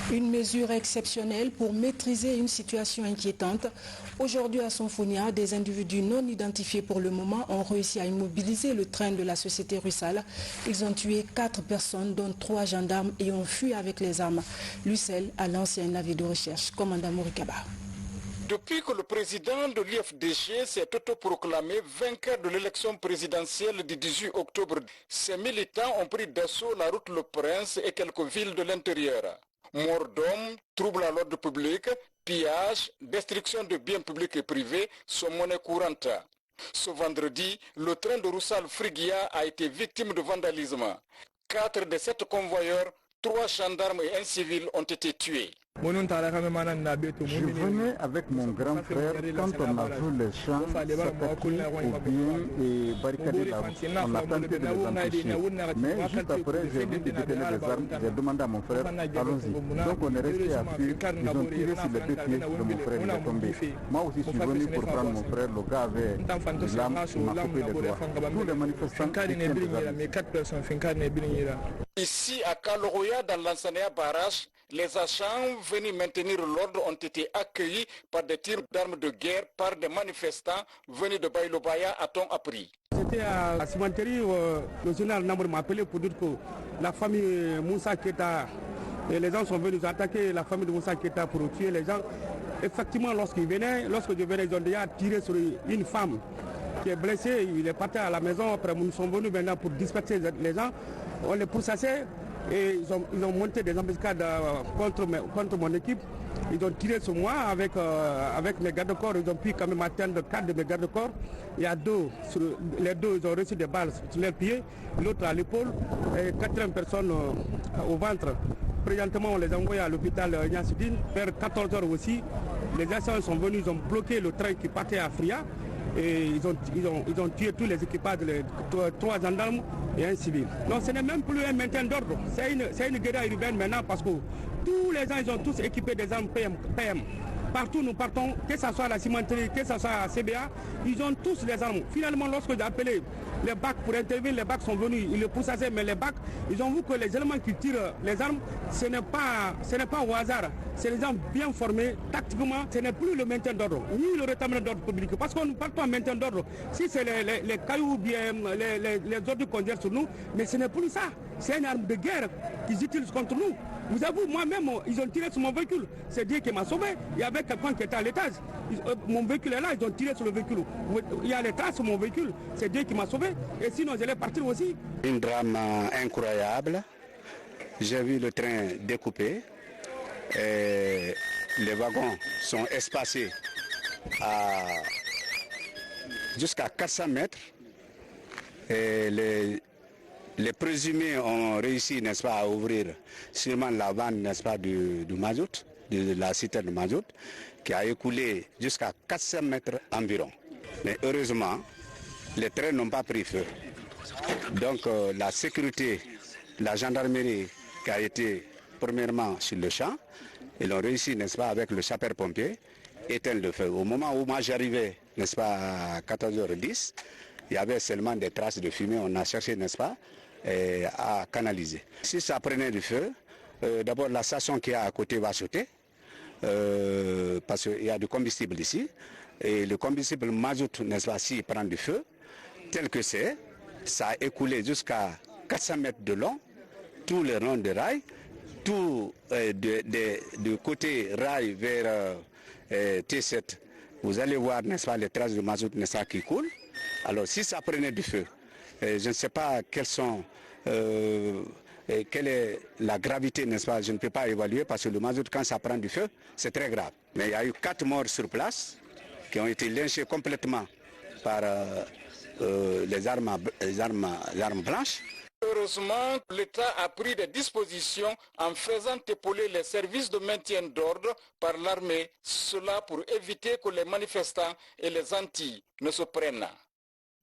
Une mesure exceptionnelle pour maîtriser une situation inquiétante. Aujourd'hui à Sonfonia, des individus non identifiés pour le moment ont réussi à immobiliser le train de la société Rusal. Ils ont tué 4 personnes, dont 3 gendarmes, et ont fui avec les armes. Lucelle a lancé un avis de recherche. Commandant Morikaba. Depuis que le président de l'IFDG s'est autoproclamé vainqueur de l'élection présidentielle du 18 octobre, ses militants ont pris d'assaut la route Le Prince et quelques villes de l'intérieur. Mort d'hommes, troubles à l'ordre public, pillage, destruction de biens publics et privés sont monnaie courante. Ce vendredi, le train de Roussal-Frigia a été victime de vandalisme. 4 des 7 convoyeurs, 3 gendarmes et un civil ont été tués. Je venais avec mon grand frère quand on a vu les champs s'attaquer au bien et barricader la route. On a tenté de les empêcher. Mais juste après, j'ai vu qu'ils détenaient les armes. J'ai demandé à mon frère, allons-y. Donc on est resté à fuir. Ils ont tiré sur les 2 pieds de mon frère, il est tombé. Moi aussi je suis venu pour prendre mon frère. Le gars avait des lames, il m'a coupé les doigts. Tous les manifestants détiennent des armes. Ici à Kaloroya, dans l'Ansania Barrage, les agents venus maintenir l'ordre ont été accueillis par des tirs d'armes de guerre par des manifestants venus de Bailobaya, a-t-on appris. C'était à la cimenterie, le général Namour m'a appelé pour dire que la famille Moussa Keta, et les gens sont venus attaquer la famille de Moussa Keta pour tuer les gens. Effectivement, lorsque je venais, ils ont déjà tiré sur une femme qui est blessée, il est parti à la maison, après nous sommes venus maintenant pour disperser les gens, on les pourchassait. Et ils ont monté des embuscades contre mon équipe. Ils ont tiré sur moi avec mes gardes-corps. Ils ont pu quand même atteindre 4 de mes gardes-corps. Il y a 2, les 2 ils ont reçu des balles sur leurs pieds, l'autre à l'épaule et 4e personne au ventre. Présentement, on les a envoyés à l'hôpital Niassidine. Vers 14 h aussi, les agents sont venus, ils ont bloqué le train qui partait à Fria. Et ils ont tué tous les équipages, 3 gendarmes et un civil. Donc ce n'est même plus un maintien d'ordre, c'est une guerre urbaine maintenant parce que tous les gens ils ont tous équipé des armes PM. Partout nous partons, que ce soit à la cimenterie, que ce soit à CBA, ils ont tous les armes. Finalement, lorsque j'ai appelé les BAC pour intervenir, les BAC sont venus, ils le poussaient, mais les BAC, ils ont vu que les éléments qui tirent les armes, ce n'est pas au hasard. C'est des gens bien formés, tactiquement, ce n'est plus le maintien d'ordre, ni le rétablissement d'ordre public. Parce qu'on nous parle pas en maintien d'ordre. Si c'est les cailloux ou bien les ordres qu'on gère sur nous, mais ce n'est plus ça. C'est une arme de guerre qu'ils utilisent contre nous. Vous avouez, moi-même, ils ont tiré sur mon véhicule. C'est Dieu qui m'a sauvé. Il y avait quelqu'un qui était à l'étage. Mon véhicule est là, ils ont tiré sur le véhicule. Il y a les traces sur mon véhicule. C'est Dieu qui m'a sauvé. Et sinon, j'allais partir aussi. Un drame incroyable. J'ai vu le train découpé. Et les wagons sont espacés jusqu'à 400 mètres. Et les présumés ont réussi, n'est-ce pas, à ouvrir sûrement la vanne, n'est-ce pas, du mazout, de la citerne de mazout, qui a écoulé jusqu'à 400 mètres environ. Mais heureusement, les trains n'ont pas pris feu. Donc la sécurité, la gendarmerie qui a été premièrement sur le champ, ils ont réussi, n'est-ce pas, avec le sapeur-pompier, éteindre le feu. Au moment où moi j'arrivais, n'est-ce pas, à 14 h 10, il y avait seulement des traces de fumée. On a cherché, n'est-ce pas, à canaliser. Si ça prenait du feu, d'abord la station qui est à côté va sauter, parce qu'il y a du combustible ici. Et le combustible mazout, n'est-ce pas, s'il prend du feu, tel que c'est, ça a écoulé jusqu'à 400 mètres de long, tout le long de rail, tout de côté rail vers T7. Vous allez voir, n'est-ce pas, les traces de mazout, n'est-ce pas, qui coulent. Alors si ça prenait du feu, je ne sais pas quelle est la gravité, n'est-ce pas, je ne peux pas évaluer parce que le mazout, quand ça prend du feu, c'est très grave. Mais il y a eu 4 morts sur place qui ont été lynchés complètement par les armes blanches. Heureusement, l'État a pris des dispositions en faisant épauler les services de maintien d'ordre par l'armée, cela pour éviter que les manifestants et les Antilles ne se prennent.